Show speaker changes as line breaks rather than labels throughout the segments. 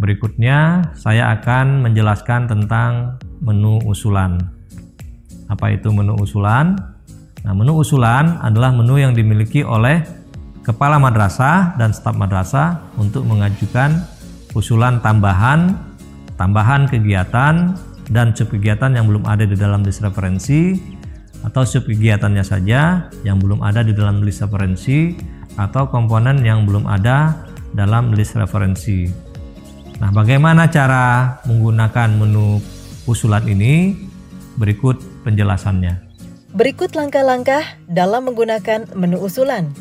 Berikutnya saya akan menjelaskan tentang menu usulan. Apa itu menu usulan? Nah, menu usulan adalah menu yang dimiliki oleh kepala madrasah dan staf madrasah untuk mengajukan usulan tambahan kegiatan dan subkegiatan yang belum ada di dalam list referensi, atau subkegiatannya saja yang belum ada di dalam list referensi, atau komponen yang belum ada dalam list referensi. Nah, bagaimana cara menggunakan menu usulan ini? Berikut penjelasannya.
Berikut langkah-langkah dalam menggunakan menu usulan.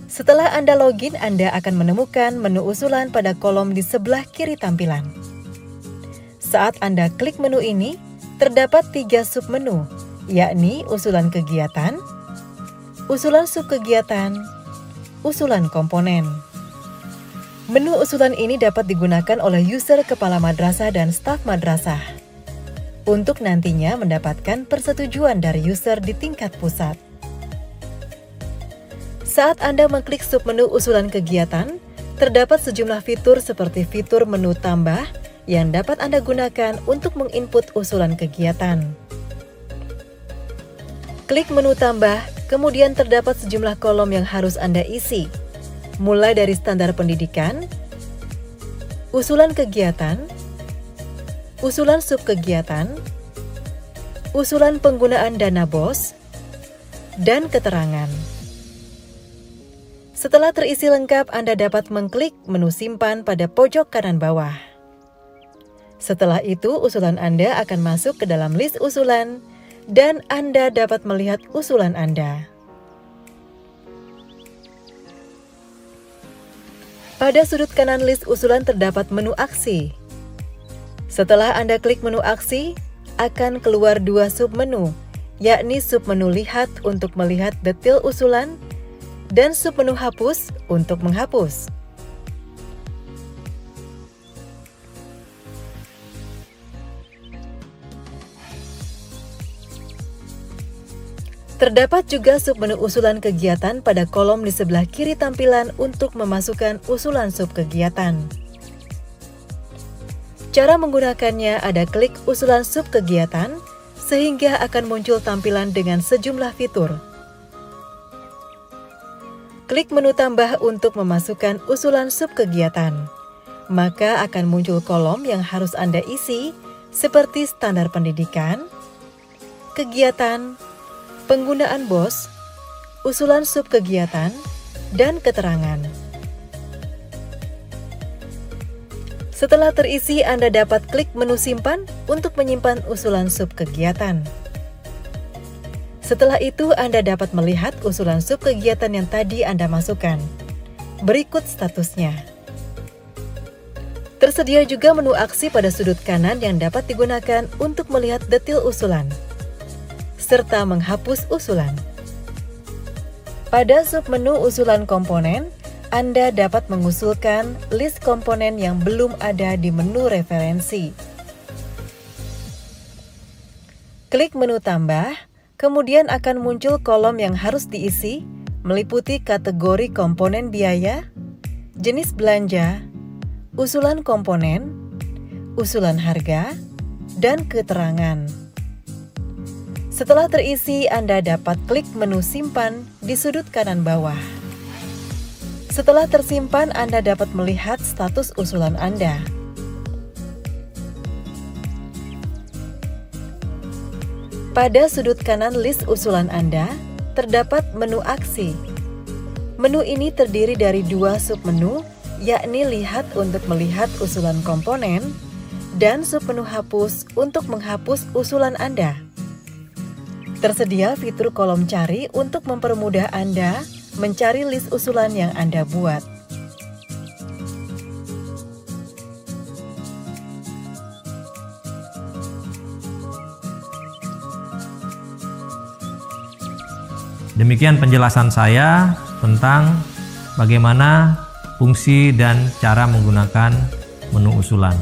Setelah Anda login, Anda akan menemukan menu usulan pada kolom di sebelah kiri tampilan. Saat Anda klik menu ini, terdapat 3 submenu, yakni usulan kegiatan, usulan subkegiatan, usulan komponen. Menu usulan ini dapat digunakan oleh user kepala madrasah dan staf madrasah untuk nantinya mendapatkan persetujuan dari user di tingkat pusat. Saat Anda mengklik submenu usulan kegiatan, terdapat sejumlah fitur seperti fitur menu tambah yang dapat Anda gunakan untuk menginput usulan kegiatan. Klik menu tambah, kemudian terdapat sejumlah kolom yang harus Anda isi, mulai dari standar pendidikan, usulan kegiatan, usulan subkegiatan, usulan penggunaan dana BOS, dan keterangan. Setelah terisi lengkap, Anda dapat mengklik menu simpan pada pojok kanan bawah. Setelah itu, usulan Anda akan masuk ke dalam list usulan, dan Anda dapat melihat usulan Anda. Pada sudut kanan list usulan terdapat menu aksi. Setelah Anda klik menu aksi, akan keluar 2 submenu, yakni submenu lihat untuk melihat detail usulan dan submenu hapus untuk menghapus. Terdapat juga submenu usulan kegiatan pada kolom di sebelah kiri tampilan untuk memasukkan usulan subkegiatan. Cara menggunakannya ada klik usulan subkegiatan sehingga akan muncul tampilan dengan sejumlah fitur. Klik menu tambah untuk memasukkan usulan subkegiatan. Maka akan muncul kolom yang harus Anda isi seperti standar pendidikan, kegiatan, penggunaan BOS, usulan subkegiatan, dan keterangan. Setelah terisi, Anda dapat klik menu simpan untuk menyimpan usulan subkegiatan. Setelah itu, Anda dapat melihat usulan subkegiatan yang tadi Anda masukkan. Berikut statusnya. Tersedia juga menu aksi pada sudut kanan yang dapat digunakan untuk melihat detail usulan serta menghapus usulan. Pada submenu usulan komponen, Anda dapat mengusulkan list komponen yang belum ada di menu referensi. Klik menu tambah, kemudian akan muncul kolom yang harus diisi, meliputi kategori komponen biaya, jenis belanja, usulan komponen, usulan harga, dan keterangan. Setelah terisi, Anda dapat klik menu simpan di sudut kanan bawah. Setelah tersimpan, Anda dapat melihat status usulan Anda. Pada sudut kanan list usulan Anda, terdapat menu aksi. Menu ini terdiri dari 2 submenu, yakni lihat untuk melihat usulan komponen, dan submenu hapus untuk menghapus usulan Anda. Tersedia fitur kolom cari untuk mempermudah Anda mencari list usulan yang Anda buat.
Demikian penjelasan saya tentang bagaimana fungsi dan cara menggunakan menu usulan.